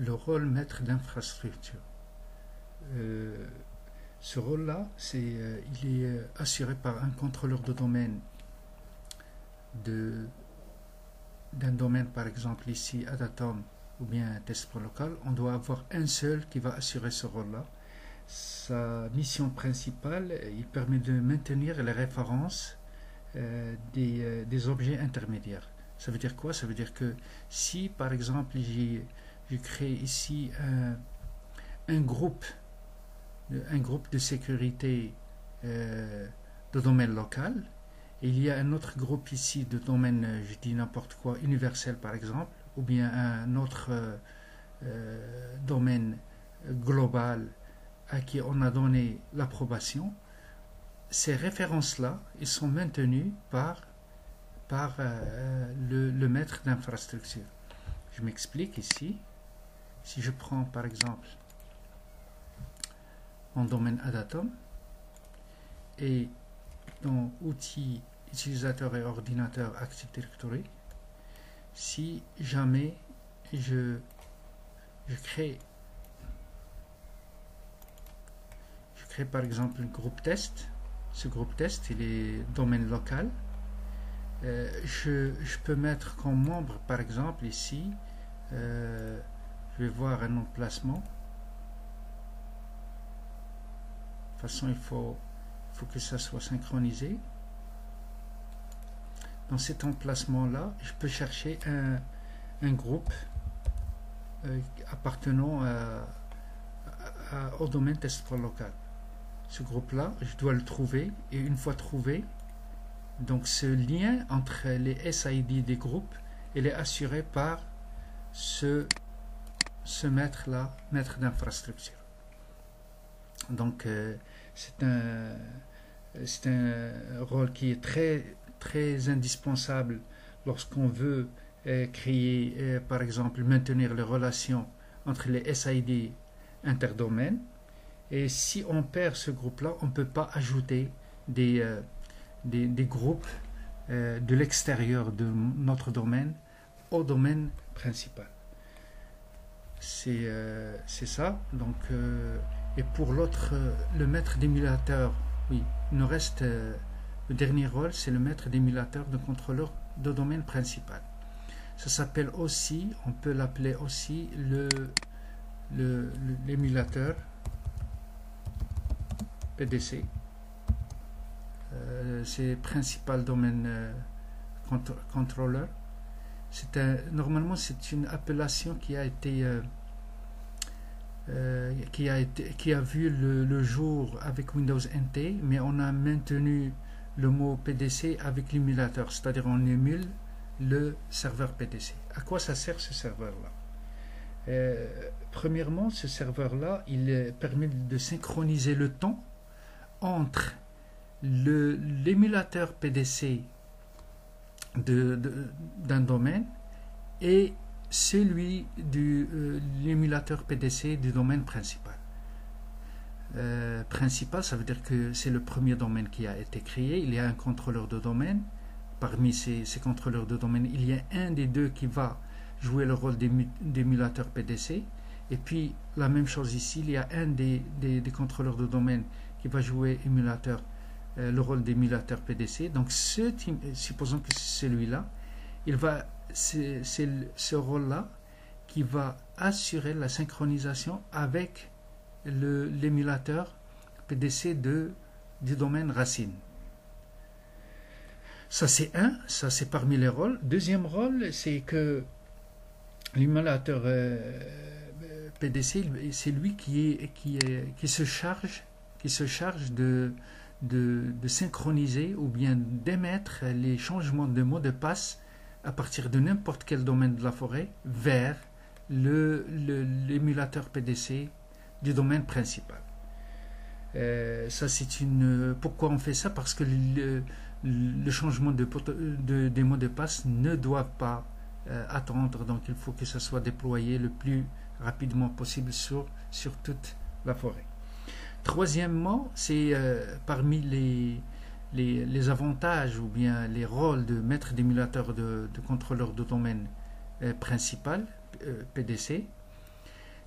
le rôle maître d'infrastructure. Ce rôle-là, il est assuré par un contrôleur de domaine d'un domaine, par exemple ici Adatom ou bien Test.local. On doit avoir un seul qui va assurer ce rôle-là. Sa mission principale, il permet de maintenir les références des objets intermédiaires. Ça veut dire quoi? Ça veut dire que si par exemple je crée ici un groupe de sécurité de domaine local, et il y a un autre groupe ici de domaine, je dis n'importe quoi, universel par exemple, ou bien un autre domaine global à qui on a donné l'approbation. Ces références-là, ils sont maintenues par le maître d'infrastructure. Je m'explique ici. Si je prends par exemple mon domaine Adatom et dans outils utilisateur et ordinateur Active Directory, si jamais je crée par exemple un groupe test, ce groupe test il est domaine local, je peux mettre comme membre par exemple ici, je vais voir un emplacement. De toute façon il faut que ça soit synchronisé. Dans cet emplacement là je peux chercher un groupe appartenant au domaine test.local. Ce groupe là je dois le trouver, et une fois trouvé, donc ce lien entre les SID des groupes, il est assuré par ce maître là, maître d'infrastructure. Donc c'est un rôle qui est très indispensable lorsqu'on veut créer, par exemple, maintenir les relations entre les SID interdomaines. Et si on perd ce groupe-là, on ne peut pas ajouter des groupes de l'extérieur de notre domaine au domaine principal. C'est ça. Donc, et pour l'autre, le maître d'émulateur, oui, il nous reste le dernier rôle, c'est le maître d'émulateur de contrôleur de domaine principal. Ça s'appelle aussi, on peut l'appeler aussi l'émulateur PDC. C'est principal domaine controller. Normalement c'est une appellation qui a vu le jour avec Windows NT, mais on a maintenu le mot PDC avec l'émulateur, c'est-à-dire on émule le serveur PDC. À quoi ça sert ce serveur-là? Premièrement, ce serveur-là, il permet de synchroniser le temps entre l'émulateur PDC d'un domaine et celui de l'émulateur PDC du domaine principal. Principal, ça veut dire que c'est le premier domaine qui a été créé. Il y a un contrôleur de domaine. Parmi ces contrôleurs de domaine, il y a un des deux qui va jouer le rôle d'émulateur PDC. Et puis, la même chose ici, il y a un des contrôleurs de domaine qui va jouer le rôle d'émulateur PDC. Donc, supposons que c'est celui-là, c'est ce rôle-là qui va assurer la synchronisation avec l'émulateur PDC du domaine racine. Ça c'est parmi les rôles. Deuxième rôle, c'est que l'émulateur PDC, c'est lui qui se charge de synchroniser ou bien d'émettre les changements de mot de passe à partir de n'importe quel domaine de la forêt vers l'émulateur PDC du domaine principal. Pourquoi on fait ça? Parce que le changement des mots de passe ne doit pas attendre, donc il faut que ça soit déployé le plus rapidement possible sur toute la forêt. Troisièmement, c'est parmi les avantages ou bien les rôles de maître d'émulateur de contrôleur de domaine principal, PDC,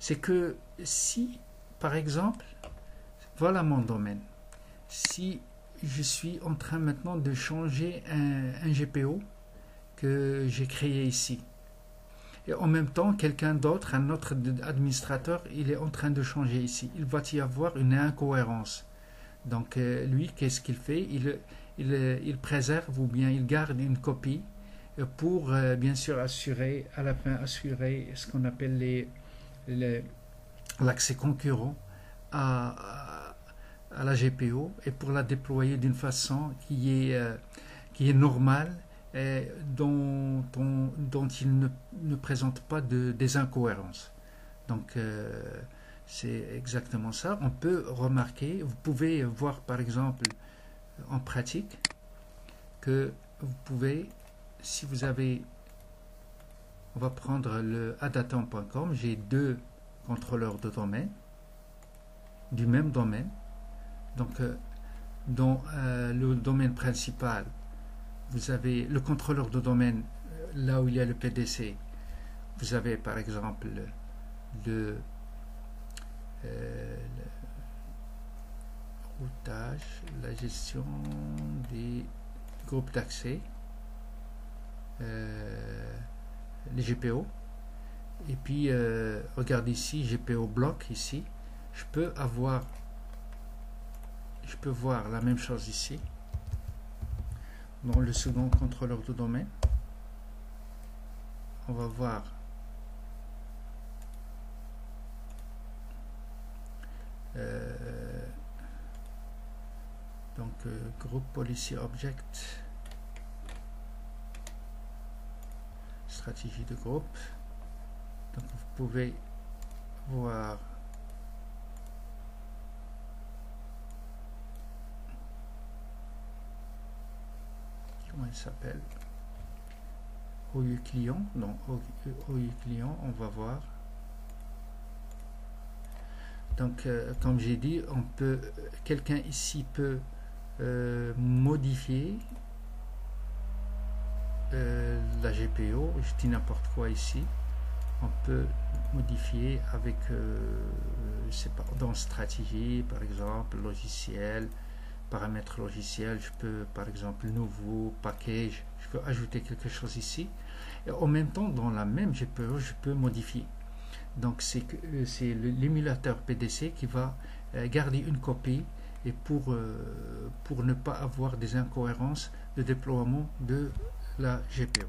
c'est que si, par exemple, voilà mon domaine. Si je suis en train maintenant de changer un GPO que j'ai créé ici, et en même temps, quelqu'un d'autre, un autre administrateur, il est en train de changer ici. Il va y avoir une incohérence. Donc, lui, qu'est-ce qu'il fait? Il préserve ou bien il garde une copie pour, bien sûr, assurer, à la fin, assurer ce qu'on appelle l'accès concurrent à la GPO et pour la déployer d'une façon qui est normale et dont il ne présente pas des incohérences. Donc, c'est exactement ça. On peut remarquer, vous pouvez voir par exemple en pratique que vous pouvez, si vous avez, on va prendre le adatom.com, j'ai deux contrôleurs de domaine du même domaine. Donc, dans le domaine principal, vous avez le contrôleur de domaine, là où il y a le PDC. Vous avez par exemple le routage, la gestion des groupes d'accès, les GPO. Et puis, regardez ici, GPO bloc ici. Je peux voir la même chose ici dans le second contrôleur de domaine. On va voir donc groupe policy object, stratégie de groupe. Donc vous pouvez voir comment il s'appelle, OU client. Donc OU client, on va voir. Donc comme j'ai dit, quelqu'un ici peut modifier la GPO. Je dis n'importe quoi ici. On peut modifier avec je sais pas, dans stratégie par exemple, logiciel, paramètres logiciels. Je peux par exemple nouveau package, je peux ajouter quelque chose ici et en même temps dans la même GPO je peux modifier. Donc c'est l'émulateur PDC qui va garder une copie et pour ne pas avoir des incohérences de déploiement de la GPO.